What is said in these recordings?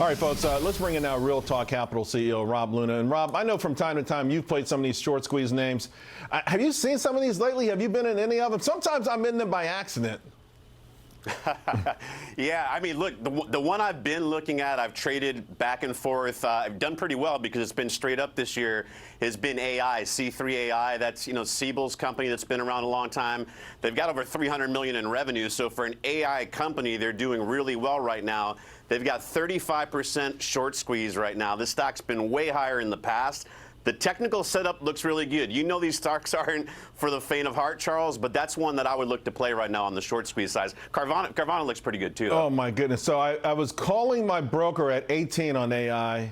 All right, folks, let's bring in now Real Talk Capital CEO Rob Luna. And Rob, I know from time to time you've played some of these short squeeze names. Have you seen some of these lately? Have you been in any of them? Sometimes I'm in them by accident. Yeah, I mean, look, the one I've been looking at, I've traded back and forth. I've done pretty well because it's been straight up this year, has been AI, C3 AI. That's, Siebel's company that's been around a long time. They've got over $300 million in revenue. So for an AI company, they're doing really well right now. They've got 35% short squeeze right now. This stock's been way higher in the past. The technical setup looks really good. You know these stocks aren't for the faint of heart, Charles, but that's one that I would look to play right now on the short squeeze size. Carvana looks pretty good, too. Oh, my goodness. So I was calling my broker at 18 on AI.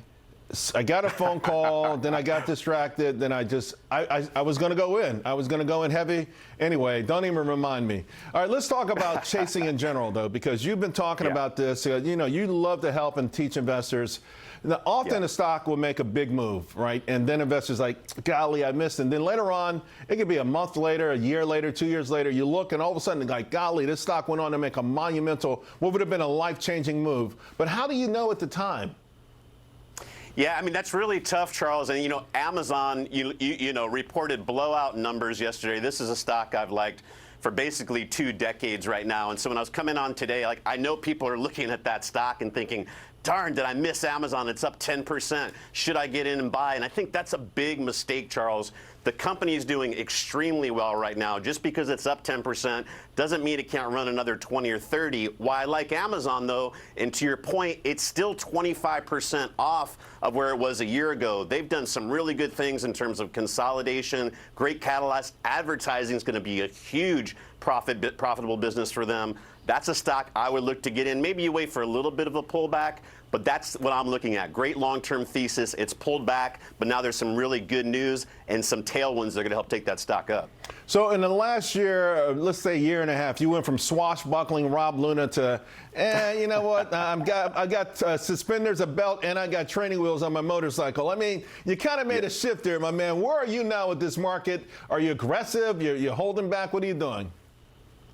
I got a phone call, then I got distracted, then I was going to go in. I was going to go in heavy. Anyway, don't even remind me. All right, let's talk about chasing in general, though, because you've been talking about this. You love to help and teach investors. Now, often a stock will make a big move, right? And then investors like, golly, I missed. And then later on, it could be a month later, a year later, 2 years later, you look and all of a sudden, like, golly, this stock went on to make a monumental, what would have been a life-changing move. But how do you know at the time? Yeah, I mean, that's really tough, Charles. And, Amazon, reported blowout numbers yesterday. This is a stock I've liked for basically 2 decades right now. And so when I was coming on today, like, I know people are looking at that stock and thinking, darn, did I miss Amazon? It's up 10%. Should I get in and buy? And I think that's a big mistake, Charles. The company is doing extremely well right now. Just because it's up 10% doesn't mean it can't run another 20 or 30. Why I like Amazon, though, and to your point, it's still 25% off of where it was a year ago. They've done some really good things in terms of consolidation, great catalyst. Advertising is going to be a huge profitable business for them. That's a stock I would look to get in. Maybe you wait for a little bit of a pullback, but that's what I'm looking at. Great long-term thesis. It's pulled back, but now there's some really good news and some tailwinds that are going to help take that stock up. So in the last year, let's say year and a half, you went from swashbuckling Rob Luna to, you know what, I got suspenders, a belt, and I got training wheels on my motorcycle. I mean, you kind of made a shift there, my man. Where are you now with this market? Are you aggressive? You're holding back? What are you doing?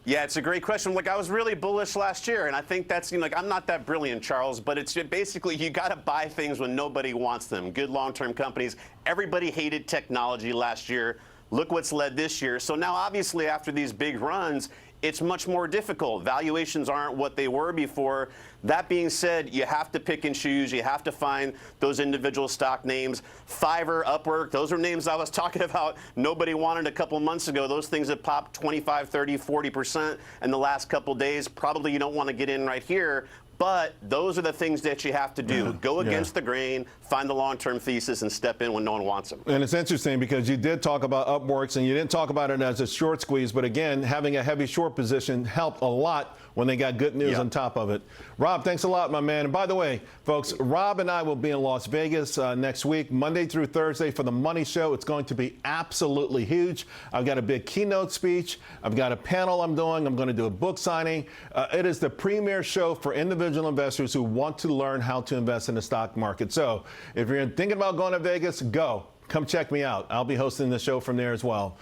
Yeah, it's a great question. Look, I was really bullish last year, and I think that's, I'm not that brilliant, Charles, but it's basically you got to buy things when nobody wants them. Good long-term companies. Everybody hated technology last year. Look what's led this year. So now, obviously, after these big runs, it's much more difficult. Valuations aren't what they were before. That being said, you have to pick and choose. You have to find those individual stock names. Fiverr, Upwork, those are names I was talking about nobody wanted a couple months ago. Those things have popped 25, 30, 40% in the last couple days. Probably you don't want to get in right here. But those are the things that you have to do. Go against the grain, find the long-term thesis, and step in when no one wants them. And it's interesting because you did talk about Upworks, and you didn't talk about it as a short squeeze. But again, having a heavy short position helped a lot when they got good news on top of it. Rob, thanks a lot, my man. And by the way, folks, Rob and I will be in Las Vegas next week, Monday through Thursday for the Money Show. It's going to be absolutely huge. I've got a big keynote speech. I've got a panel I'm doing. I'm going to do a book signing. It is the premier show for individual investors who want to learn how to invest in the stock market. So if you're thinking about going to Vegas, go. Come check me out. I'll be hosting the show from there as well.